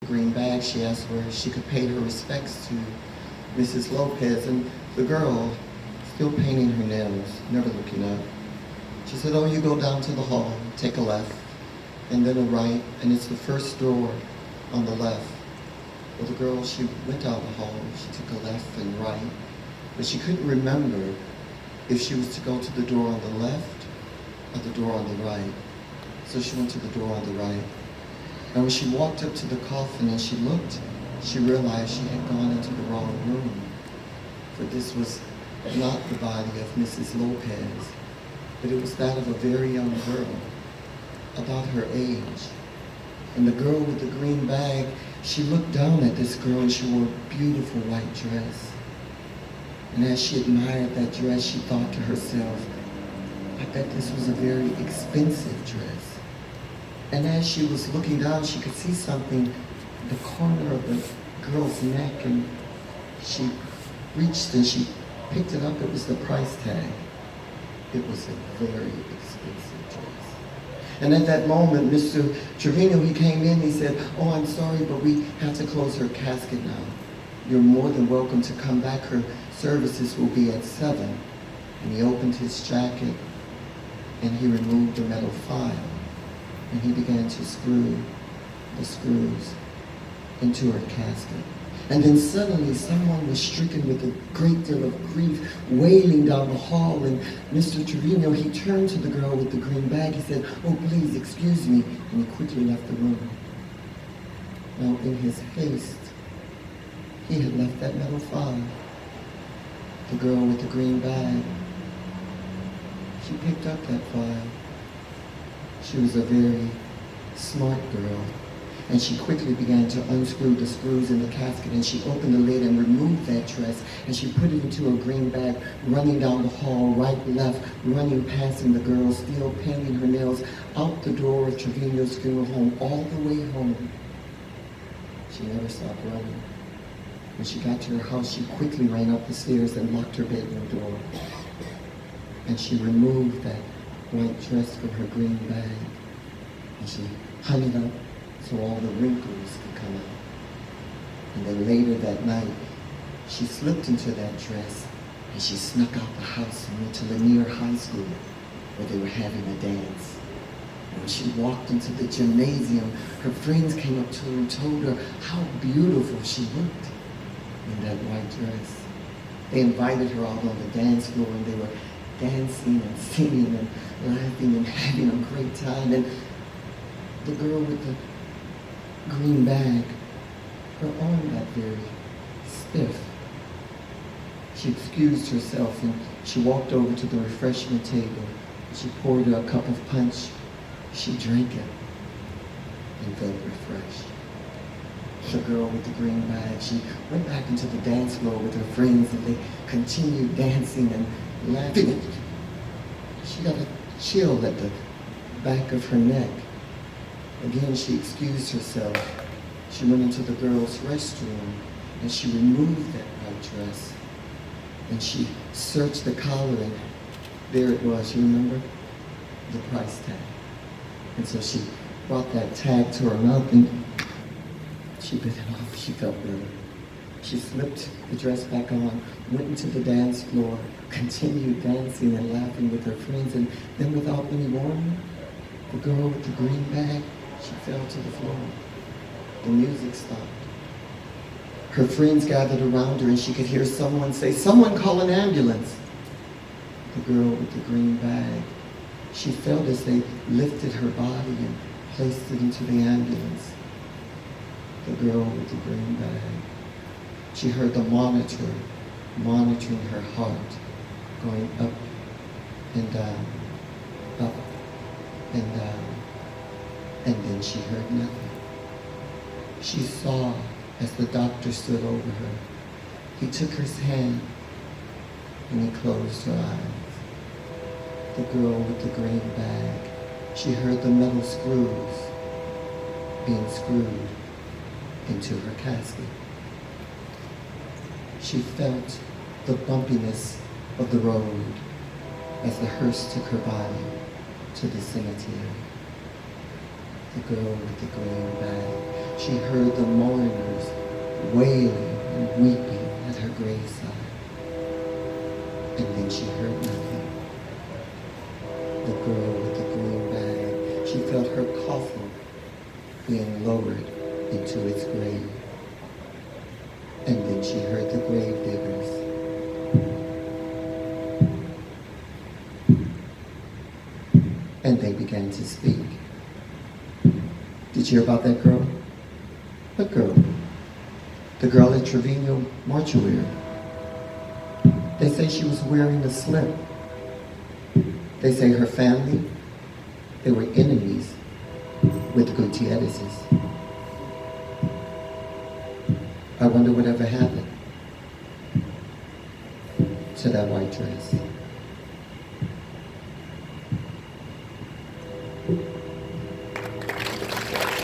green bag. She asked where she could pay her respects to Mrs. Lopez, and the girl, still painting her nails, never looking up, she said, "Oh, you go down to the hall, take a left, and then a right, and it's the first door on the left." Well, the girl, she went down the hall, she took a left and right, but she couldn't remember if she was to go to the door on the left or the door on the right. So she went to the door on the right. And when she walked up to the coffin and she looked, she realized she had gone into the wrong room. For this was not the body of Mrs. Lopez, but it was that of a very young girl, about her age. And the girl with the green bag, she looked down at this girl and she wore a beautiful white dress. And as she admired that dress, she thought to herself, I bet this was a very expensive dress. And as she was looking down, she could see something in the corner of the girl's neck, and she reached and she picked it up. It was the price tag. It was a very expensive dress. And at that moment, Mr. Trevino, he came in, he said, "Oh, I'm sorry, but we have to close her casket now. You're more than welcome to come back. Her services will be at 7. And he opened his jacket and he removed the metal file and he began to screw the screws into her casket. And then suddenly someone was stricken with a great deal of grief, wailing down the hall, and Mr. Trevino, he turned to the girl with the green bag. He said, "Oh, please, excuse me," and he quickly left the room. Now, in his haste, he had left that metal file. The girl with the green bag, she picked up that file. She was a very smart girl. And she quickly began to unscrew the screws in the casket, and she opened the lid and removed that dress, and she put it into a green bag, running down the hall, right, left, running, passing the girl, still painting her nails, out the door of Trevino's funeral home, all the way home. She never stopped running. When she got to her house, she quickly ran up the stairs and locked her bedroom door. And she removed that white dress from her green bag, and she hung it up so all the wrinkles could come out. And then later that night, she slipped into that dress and she snuck out the house and went to Lanier High School where they were having a dance. And when she walked into the gymnasium, her friends came up to her and told her how beautiful she looked in that white dress. They invited her out on the dance floor and they were dancing and singing and laughing and having a great time. And the girl with the green bag, her arm got very stiff. She excused herself and she walked over to the refreshment table. She poured her a cup of punch. She drank it and felt refreshed. The girl with the green bag, she went back into the dance floor with her friends and they continued dancing and laughing. She got a chill at the back of her neck. Again, she excused herself. She went into the girls' restroom and she removed that white dress. And she searched the collar and there it was, you remember? The price tag. And so she brought that tag to her mouth and she bit it off. She felt better. She slipped the dress back on, went into the dance floor, continued dancing and laughing with her friends, and then without any warning, the girl with the green bag, she fell to the floor. The music stopped. Her friends gathered around her and she could hear someone say, "Someone call an ambulance." The girl with the green bag, she felt as they lifted her body and placed it into the ambulance. The girl with the green bag, she heard the monitor monitoring her heart, going up and down, up and down. And then she heard nothing. She saw as the doctor stood over her. He took her hand and he closed her eyes. The girl with the green bag, she heard the metal screws being screwed into her casket. She felt the bumpiness of the road as the hearse took her body to the cemetery. The girl with the green bag, She heard the mourners wailing and weeping at her graveside. And then she heard nothing. The girl with the green bag, she felt her coffin being lowered into its grave. And then she heard the grave diggers. And they began to speak. Did you hear about that girl? What girl? The girl at Trevino Mortuary. They say she was wearing a slip. They say her family, they were enemies with Gutierrez's. I wonder whatever happened to that white dress.